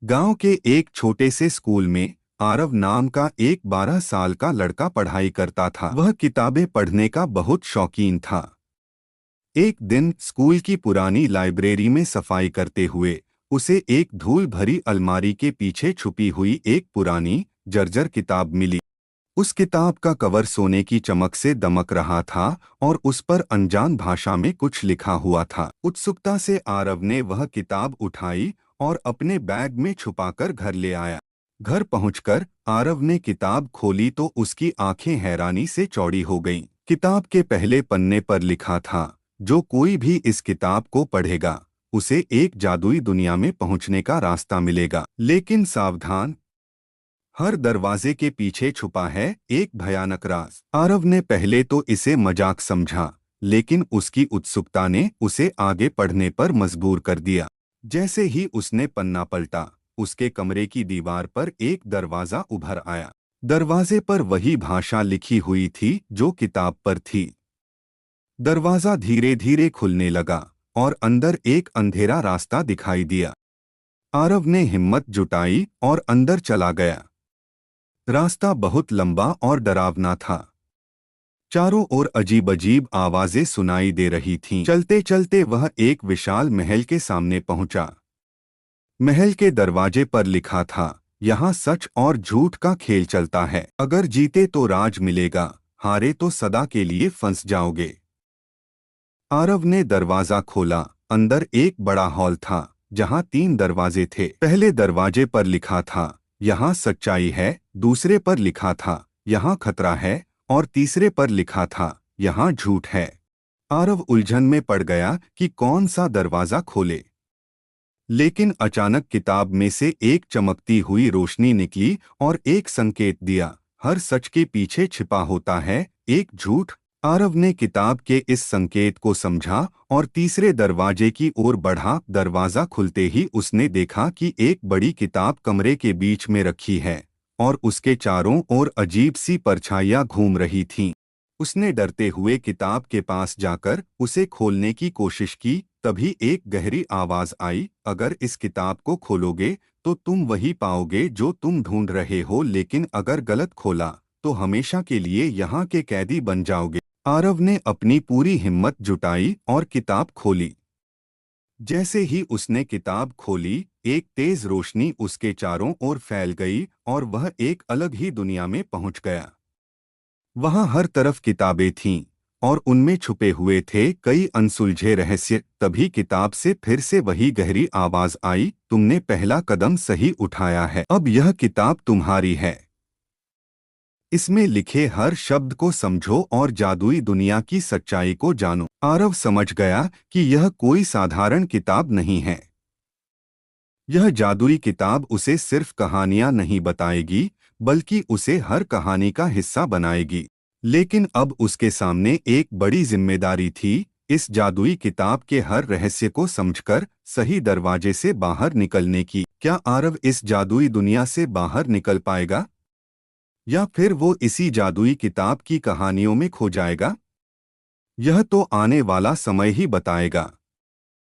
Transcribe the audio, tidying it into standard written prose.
गांव के एक छोटे से स्कूल में आरव नाम का एक 12 साल का लड़का पढ़ाई करता था। वह किताबें पढ़ने का बहुत शौकीन था। एक दिन स्कूल की पुरानी लाइब्रेरी में सफाई करते हुए उसे एक धूल भरी अलमारी के पीछे छुपी हुई एक पुरानी जर्जर किताब मिली। उस किताब का कवर सोने की चमक से दमक रहा था और उस पर अनजान भाषा में कुछ लिखा हुआ था। उत्सुकता से आरव ने वह किताब उठाई और अपने बैग में छुपाकर घर ले आया। घर पहुंचकर आरव ने किताब खोली तो उसकी आंखें हैरानी से चौड़ी हो गईं। किताब के पहले पन्ने पर लिखा था, जो कोई भी इस किताब को पढ़ेगा उसे एक जादुई दुनिया में पहुंचने का रास्ता मिलेगा। लेकिन सावधान, हर दरवाजे के पीछे छुपा है एक भयानक राज। आरव ने पहले तो इसे मजाक समझा, लेकिन उसकी उत्सुकता ने उसे आगे पढ़ने पर मजबूर कर दिया। जैसे ही उसने पन्ना पलटा, उसके कमरे की दीवार पर एक दरवाजा उभर आया। दरवाजे पर वही भाषा लिखी हुई थी जो किताब पर थी। दरवाजा धीरे धीरे खुलने लगा और अंदर एक अंधेरा रास्ता दिखाई दिया। आरव ने हिम्मत जुटाई और अंदर चला गया। रास्ता बहुत लंबा और डरावना था। चारों ओर अजीब अजीब आवाजें सुनाई दे रही थीं। चलते चलते वह एक विशाल महल के सामने पहुंचा। महल के दरवाजे पर लिखा था, यहाँ सच और झूठ का खेल चलता है। अगर जीते तो राज मिलेगा, हारे तो सदा के लिए फंस जाओगे। आरव ने दरवाजा खोला। अंदर एक बड़ा हॉल था जहाँ 3 दरवाजे थे। पहले दरवाजे पर लिखा था, यहाँ सच्चाई है। दूसरे पर लिखा था, यहाँ खतरा है। और तीसरे पर लिखा था, यहाँ झूठ है। आरव उलझन में पड़ गया कि कौन सा दरवाजा खोले। लेकिन अचानक किताब में से एक चमकती हुई रोशनी निकली और एक संकेत दिया, हर सच के पीछे छिपा होता है एक झूठ। आरव ने किताब के इस संकेत को समझा और तीसरे दरवाजे की ओर बढ़ा। दरवाजा खुलते ही उसने देखा कि एक बड़ी किताब कमरे के बीच में रखी है और उसके चारों ओर अजीब सी परछाइयां घूम रही थीं। उसने डरते हुए किताब के पास जाकर उसे खोलने की कोशिश की। तभी एक गहरी आवाज आई, अगर इस किताब को खोलोगे तो तुम वही पाओगे जो तुम ढूंढ रहे हो, लेकिन अगर गलत खोला तो हमेशा के लिए यहाँ के कैदी बन जाओगे। आरव ने अपनी पूरी हिम्मत जुटाई और किताब खोली। जैसे ही उसने किताब खोली, एक तेज रोशनी उसके चारों ओर फैल गई और वह एक अलग ही दुनिया में पहुंच गया। वहां हर तरफ किताबें थीं और उनमें छुपे हुए थे कई अनसुलझे रहस्य। तभी किताब से फिर से वही गहरी आवाज आई, तुमने पहला कदम सही उठाया है, अब यह किताब तुम्हारी है। इसमें लिखे हर शब्द को समझो और जादुई दुनिया की सच्चाई को जानो। आरव समझ गया कि यह कोई साधारण किताब नहीं है। यह जादुई किताब उसे सिर्फ कहानियां नहीं बताएगी, बल्कि उसे हर कहानी का हिस्सा बनाएगी। लेकिन अब उसके सामने एक बड़ी जिम्मेदारी थी, इस जादुई किताब के हर रहस्य को समझकर सही दरवाजे से बाहर निकलने की। क्या आरव इस जादुई दुनिया से बाहर निकल पाएगा, या फिर वो इसी जादुई किताब की कहानियों में खो जाएगा? यह तो आने वाला समय ही बताएगा।